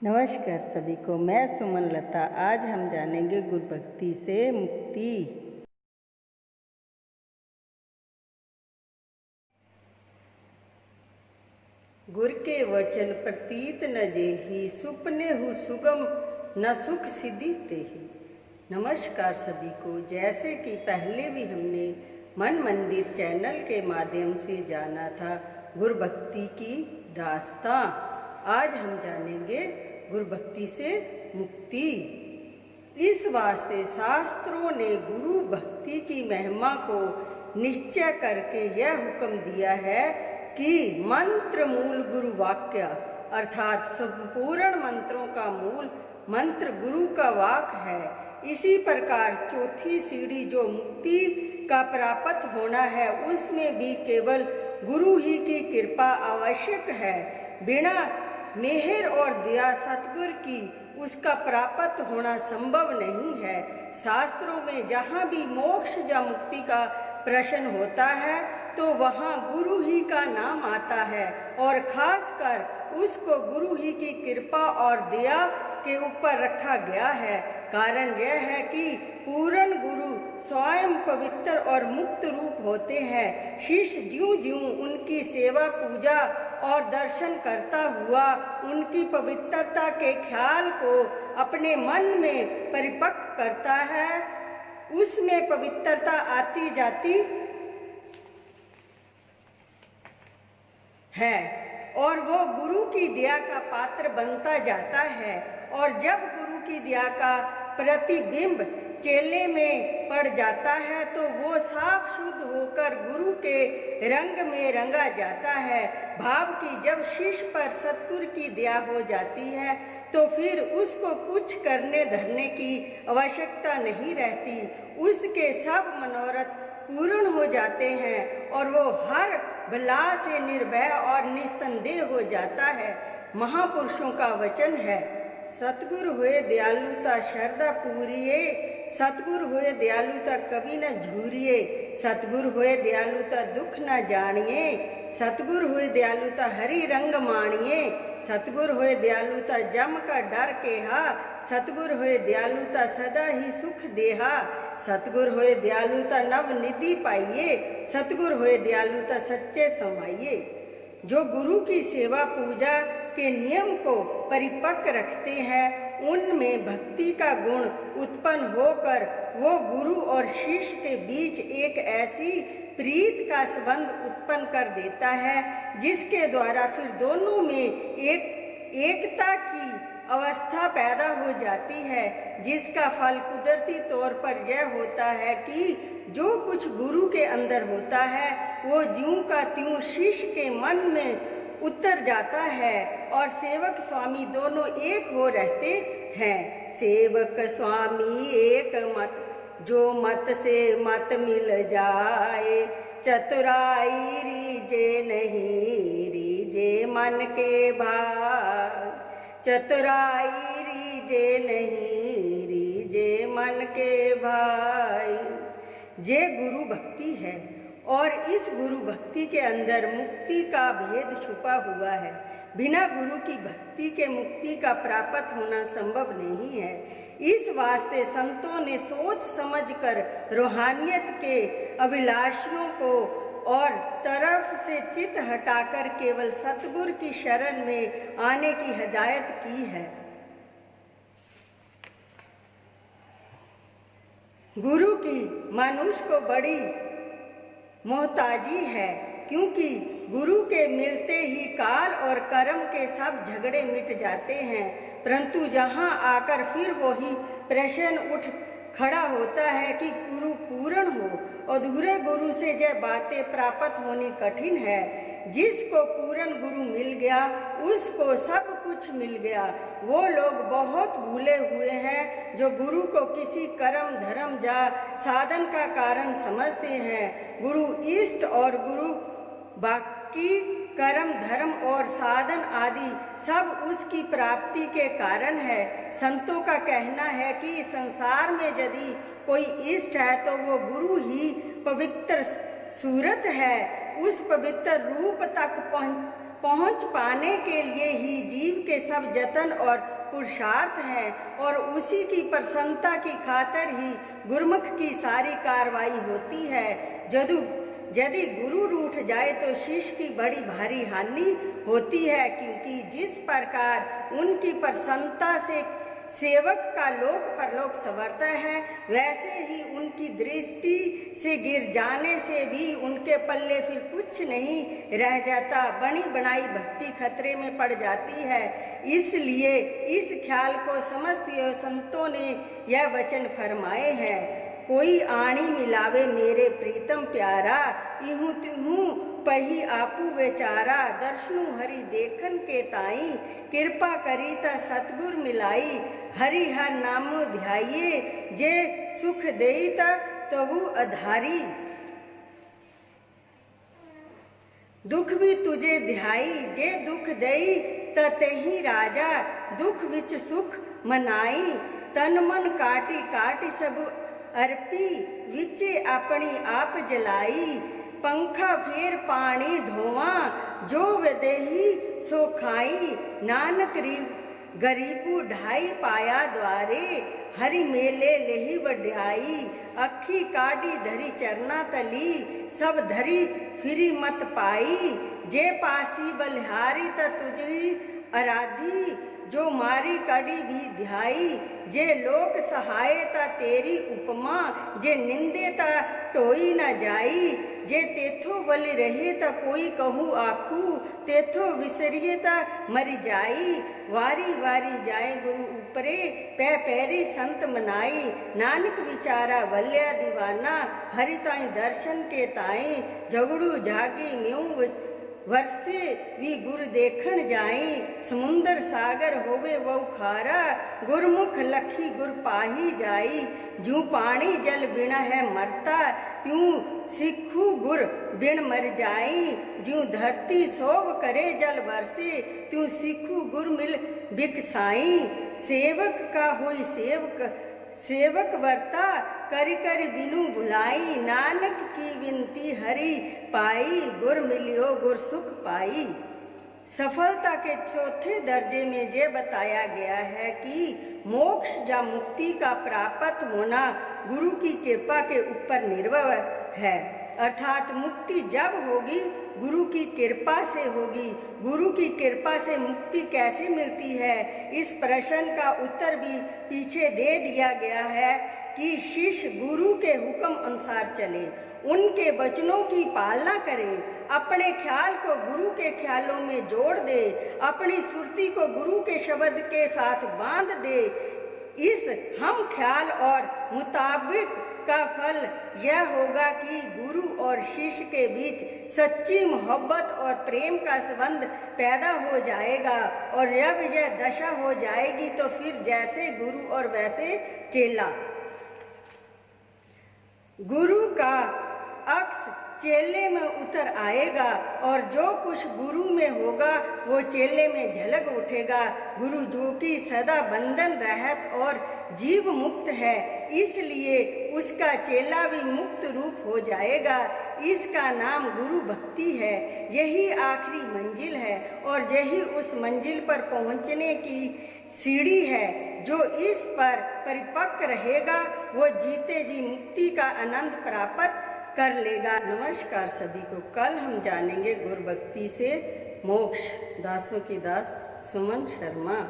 नमस्कार सभी को, मैं सुमन लता। आज हम जानेंगे गुरु भक्ति से मुक्ति। गुर के वचन प्रतीत न जेहि, सुपने हु सुगम न सुख सिद्धि तेहि। नमस्कार सभी को। जैसे कि पहले भी हमने मन मंदिर चैनल के माध्यम से जाना था गुरु भक्ति की दास्तां, आज हम जानेंगे गुरु भक्ति से मुक्ति। इस वास्ते शास्त्रों ने गुरु भक्ति की महिमा को निश्चय करके यह हुक्म दिया है कि मंत्र मूल गुरु वाक्य, अर्थात संपूर्ण मंत्रों का मूल मंत्र गुरु का वाक है। इसी प्रकार चौथी सीढ़ी जो मुक्ति का प्राप्त होना है, उसमें भी केवल गुरु ही की कृपा आवश्यक है। बिना मेहर और दया सतगुरु की उसका प्राप्त होना संभव नहीं है। शास्त्रों में जहाँ भी मोक्ष या मुक्ति का प्रश्न होता है तो वहाँ गुरु ही का नाम आता है और खासकर उसको गुरु ही की कृपा और दया के ऊपर रखा गया है। कारण यह है कि पूर्ण गुरु स्वयं पवित्र और मुक्त रूप होते हैं। शिष्य ज्यों ज्यों उनकी सेवा पूजा और दर्शन करता हुआ उनकी पवित्रता के ख्याल को अपने मन में परिपक्व करता है, उसमें पवित्रता आती जाती है और वो गुरु की दया का पात्र बनता जाता है। और जब गुरु की दया का प्रतिबिंब चेले में पड़ जाता है तो वो साफ शुद्ध होकर गुरु के रंग में रंगा जाता है। भाव की जब शिष्य पर सतगुरु की दया हो जाती है तो फिर उसको कुछ करने धरने की आवश्यकता नहीं रहती। उसके सब मनोरथ पूर्ण हो जाते हैं और वो हर बला से निर्भय और निसंदेह हो जाता है। महापुरुषों का वचन है, सतगुरु हुए दयालुता श्रद्धा पूरिये, सतगुरु हुए दयालुता कभी न झूरिये, सतगुरु हुए दयालुता दुख न जानिए, सतगुरु हुए दयालुता हरि रंग मानिए, सतगुरु हुए दयालुता जम का डर केहा, सतगुरु हुए दयालुता सदा ही सुख देहा, सतगुरु हुए दयालुता नव निधि पाइये, सतगुरु हुए दयालुता सच्चे समाइये। जो गुरु की सेवा पूजा के नियम को परिपक्व रखते हैं, उनमें भक्ति का गुण उत्पन्न होकर वो गुरु और शिष्य के बीच एक ऐसी प्रीत का संबंध उत्पन्न कर देता है जिसके द्वारा फिर दोनों में एकता की अवस्था पैदा हो जाती है, जिसका फल कुदरती तौर पर यह होता है कि जो कुछ गुरु के अंदर होता है वो ज्यों का त्यों शिष्य के मन में उतर जाता है और सेवक स्वामी दोनों एक हो रहते हैं। सेवक स्वामी एक मत, जो मत से मत मिल जाए, चतुराई रीजे नहीं रीजे मन के भाग, चतुराई रीजे नहीं रीजे मन के भाई। जे गुरु भक्ति है और इस गुरु भक्ति के अंदर मुक्ति का भेद छुपा हुआ है। बिना गुरु की भक्ति के मुक्ति का प्राप्त होना संभव नहीं है। इस वास्ते संतों ने सोच समझकर रूहानियत के अभिलाषियों को और तरफ से चित हटाकर केवल सतगुरु की शरण में आने की हिदायत की है। गुरु की मनुष्य को बड़ी मोहताजी है, क्योंकि गुरु के मिलते ही काल और कर्म के सब झगड़े मिट जाते हैं। परंतु यहाँ आकर फिर वही प्रश्न उठ खड़ा होता है कि गुरु पूर्ण हो, अधूरे गुरु से यह बातें प्राप्त होनी कठिन है। जिसको पूर्ण गुरु मिल गया उसको सब कुछ मिल गया। वो लोग बहुत भूले हुए हैं जो गुरु को किसी कर्म धर्म या साधन का कारण समझते हैं। गुरु इष्ट और गुरु बाकी कर्म धर्म और साधन आदि सब उसकी प्राप्ति के कारण है। संतों का कहना है कि संसार में यदि कोई इष्ट है तो वो गुरु ही पवित्र सूरत है। उस पवित्र रूप तक पहुंच पाने के लिए ही जीव के सब जतन और पुरुषार्थ है, और उसी की प्रसन्नता की खातिर ही गुरुमुख की सारी कार्रवाई होती है। यदि गुरु रूठ जाए तो शिष्य की बड़ी भारी हानि होती है, क्योंकि जिस प्रकार उनकी प्रसन्नता से सेवक का लोक परलोक संवरता है, वैसे ही उनकी दृष्टि से गिर जाने से भी उनके पल्ले फिर कुछ नहीं रह जाता। बनी बनाई भक्ति खतरे में पड़ जाती है। इसलिए इस ख्याल को समस्त संतों ने यह वचन फरमाए हैं, कोई आणी मिलावे मेरे प्रीतम प्यारा, इहूं तिहूं पही आपू बेचारा, दर्शनु हरि देखन के ताई, कृपा करी ता सतगुर मिलाई, हरि हर नामो ध्याइये, जे सुख देई ता तबु आधारी। दुख भी तुझे ध्याई, जे दुख देई ता तेहि राजा, दुख विच सुख मनाई, तन मन काटी काटी सब अर्पी, विचे अपनी आप जलाई, पंखा फेर पानी ढोवा, जो विदेही सो खाई, नानक गरीबू ढाई पाया द्वारे, हरि मेले लेही वड्याई, अखी काढ़ी धरी चरना तली, सब धरी फिरी मत पाई, जे पासी बलिहारी त तुझी आराधी, जो मारी कड़ी भी ध्याई, जे लोक सहायता तेरी उपमा, जे निंदे ता टोई न जाई, जे तेथो बलि रहे ता कोई कहू आखू, तेथो विसरिए ता मरी जाई, वारी वारी जाए गुरु ऊपरे, पै पैरी संत मनाई, नानक विचारा वल्या दीवाना, हरि ताई दर्शन के ताई, झगड़ू जागी म्यूं वर्षे वी गुरु देखण जाई, समुंदर सागर होवे वो खारा, गुरमुख लखी गुर पाही जाई, जू पानी जल बिना है मरता, त्यों सिखू गुर बिन मर जाई, जू धरती सोव करे जल वर्षे, त्यों सिखू गुर मिल बिकसाई, सेवक का हुई सेवक वर्ता, करी करी बिनु भुलाई, नानक की विनती हरि पाई, गुर मिलियो गुर सुख पाई। सफलता के चौथे दर्जे में ये बताया गया है कि मोक्ष या मुक्ति का प्राप्त होना गुरु की कृपा के ऊपर निर्भर है, अर्थात मुक्ति जब होगी गुरु की कृपा से होगी। गुरु की कृपा से मुक्ति कैसे मिलती है, इस प्रश्न का उत्तर भी पीछे दे दिया गया है कि शिष्य गुरु के हुक्म अनुसार चले, उनके वचनों की पालना करे, अपने ख्याल को गुरु के ख्यालों में जोड़ दे, अपनी सुरती को गुरु के शब्द के साथ बांध दे। इस हम ख्याल और मुताबिक का फल यह होगा कि गुरु और शिष्य के बीच सच्ची मोहब्बत और प्रेम का संबंध पैदा हो जाएगा, और जब यह दशा हो जाएगी तो फिर जैसे गुरु और वैसे चेला। गुरु का अक्स चेले में उतर आएगा, और जो कुछ गुरु में होगा वो चेले में झलक उठेगा। गुरु जो कि सदा बंधन रहत और जीव मुक्त है, इसलिए उसका चेला भी मुक्त रूप हो जाएगा। इसका नाम गुरु भक्ति है। यही आखिरी मंजिल है और यही उस मंजिल पर पहुंचने की सीढ़ी है। जो इस पर परिपक्व रहेगा वो जीते जी मुक्ति का आनंद प्राप्त कर लेगा। नमस्कार सभी को। कल हम जानेंगे गुरु भक्ति से मोक्ष। दासों की दास सुमन शर्मा।